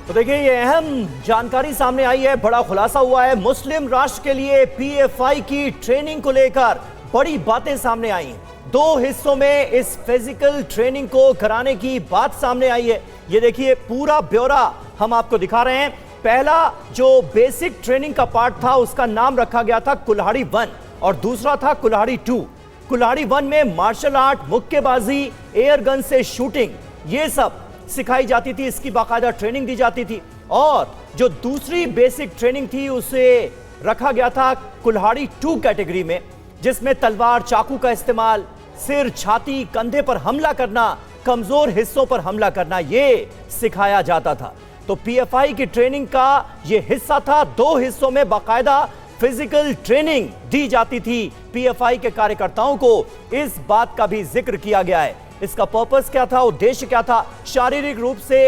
तो देखिए ये अहम जानकारी सामने आई है, बड़ा खुलासा हुआ है। मुस्लिम राष्ट्र के लिए पीएफआई की ट्रेनिंग को लेकर बड़ी बातें सामने आई हैं। 2 हिस्सों में इस फिजिकल ट्रेनिंग को कराने की बात सामने आई है। ये देखिए पूरा ब्यौरा हम आपको दिखा रहे हैं। पहला जो बेसिक ट्रेनिंग का पार्ट था उसका नाम रखा गया था कुल्हाड़ी 1 और दूसरा था कुल्हाड़ी 2। कुल्हाड़ी 1 में मार्शल आर्ट, मुक्केबाजी, एयर गन से शूटिंग, ये सब सिखाई जाती थी, इसकी बाकायदा ट्रेनिंग दी जाती थी। और जो दूसरी बेसिक ट्रेनिंग थी उसे रखा गया था कुल्हाड़ी 2 कैटेगरी में, जिसमें तलवार, चाकू का इस्तेमाल, सिर, छाती, कंधे पर हमला करना, कमजोर हिस्सों पर हमला करना, ये सिखाया जाता था। तो पीएफआई की ट्रेनिंग का ये हिस्सा था। 2 हिस्सों में बाकायदा फिजिकल ट्रेनिंग दी जाती थी। पीएफआई के कार्यकर्ताओं को इस बात का भी जिक्र किया गया है। इसका पर्पस क्या था, उद्देश्य क्या था? शारीरिक रूप से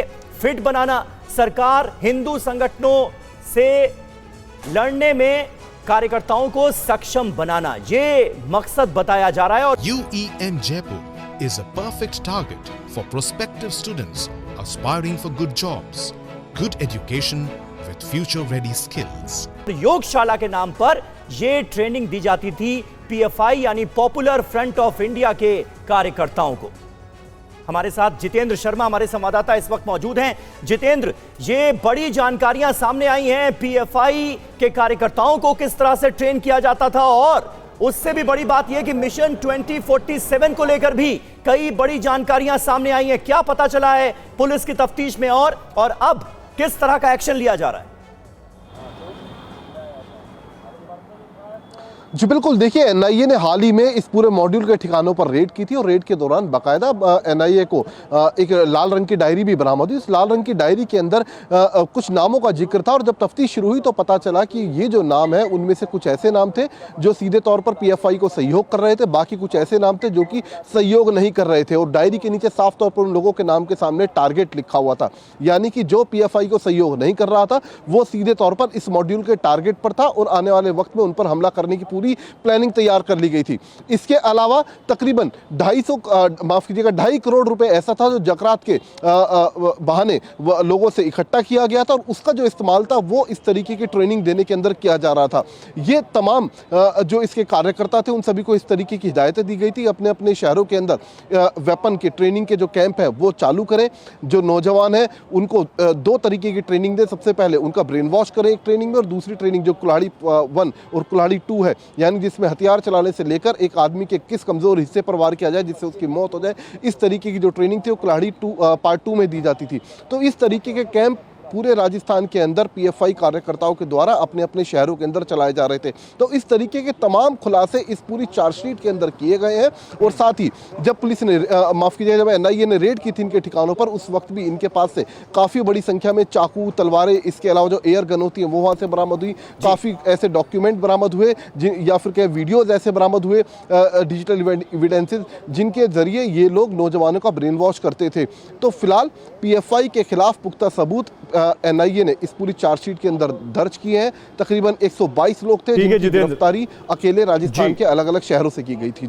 फिट बनाना, सरकार हिंदू संगठनों से लड़ने में कार्यकर्ताओं को सक्षम बनाना, ये मकसद बताया जा रहा है। और UEM Jaipur is a perfect target for prospective students aspiring for good jobs, good education with future-ready skills. योगशाला के नाम पर यह ट्रेनिंग दी जाती थी पीएफआई यानी पॉपुलर फ्रंट ऑफ इंडिया के कार्यकर्ताओं को। हमारे साथ जितेंद्र शर्मा हमारे संवाददाता इस वक्त मौजूद हैं। जितेंद्र, ये बड़ी जानकारियां सामने आई हैं, पीएफआई के कार्यकर्ताओं को किस तरह से ट्रेन किया जाता था, और उससे भी बड़ी बात यह कि मिशन 2047 को लेकर भी कई बड़ी जानकारियां सामने आई हैं। क्या पता चला है पुलिस की तफ्तीश में, और अब किस तरह का एक्शन लिया जा रहा है? जी बिल्कुल, देखिए एनआईए ने हाल ही में इस पूरे मॉड्यूल के ठिकानों पर रेड की थी और रेड के दौरान बाकायदा एनआईए को एक लाल रंग की डायरी भी बरामद हुई। इस लाल रंग की डायरी के अंदर कुछ नामों का जिक्र था और जब तफ्तीश शुरू हुई तो पता चला कि ये जो नाम है उनमें से कुछ ऐसे नाम थे जो सीधे तौर पर पीएफआई को सहयोग कर रहे थे, बाकी कुछ ऐसे नाम थे जो कि सहयोग नहीं कर रहे थे। और डायरी के नीचे साफ तौर पर उन लोगों के नाम के सामने टारगेट लिखा हुआ था, यानी कि जो पीएफआई को सहयोग नहीं कर रहा था वो सीधे तौर पर इस मॉड्यूल के टारगेट पर था और आने वाले वक्त में उन पर हमला करने की पूरी प्लानिंग तैयार कर ली गई थी। इसके अलावा तकरीबन 2.5 करोड़ रुपए ऐसा था जो जकरात के बहाने लोगों से इकट्ठा किया गया था और उसका जो इस्तेमाल था वो इस तरीके की ट्रेनिंग देने के अंदर किया जा रहा था। ये तमाम जो इसके कार्यकर्ता थे उन सभी को इस तरीके की हिदायतें दी गई थी, अपने अपने शहरों के अंदर वेपन के ट्रेनिंग के जो कैंप है वो चालू करें। जो नौजवान है उनको 2 तरीके की ट्रेनिंग दें। सबसे पहले उनका ब्रेन वॉश करें एक ट्रेनिंग में, और दूसरी ट्रेनिंग जो कुल्हाड़ी 1 और कुल्हाड़ी 2 है, यानी जिसमें हथियार चलाने से लेकर एक आदमी के किस कमजोर हिस्से पर वार किया जाए जिससे उसकी मौत हो जाए, इस तरीके की जो ट्रेनिंग थी वो कुल्हाड़ी पार्ट 2 में दी जाती थी। तो इस तरीके के कैंप पूरे राजस्थान के अंदर पीएफआई कार्यकर्ताओं के द्वारा अपने अपने शहरों के अंदर चलाए जा रहे थे। तो इस तरीके के तमाम खुलासे इस पूरी चार्जशीट के अंदर किए गए हैं। और साथ ही जब पुलिस ने माफ कीजिएगा, जब एनआईए ने रेड की थी इनके ठिकानों पर, उस वक्त भी इनके पास से काफ़ी बड़ी संख्या में चाकू, तलवारें, इसके अलावा जो एयर गन होती है वो वहाँ से बरामद हुई। काफ़ी ऐसे डॉक्यूमेंट बरामद हुए या फिर क्या वीडियोज़ ऐसे बरामद हुए, डिजिटल एविडेंसेज, जिनके जरिए ये लोग नौजवानों का ब्रेन वॉश करते थे। तो फिलहाल पीएफआई के खिलाफ पुख्ता सबूत एनआईए ने इस पूरी चार्जशीट के अंदर दर्ज किए हैं। तकरीबन 122 लोग थे जिनकी गिरफ्तारी अकेले राजस्थान के अलग अलग शहरों से की गई थी।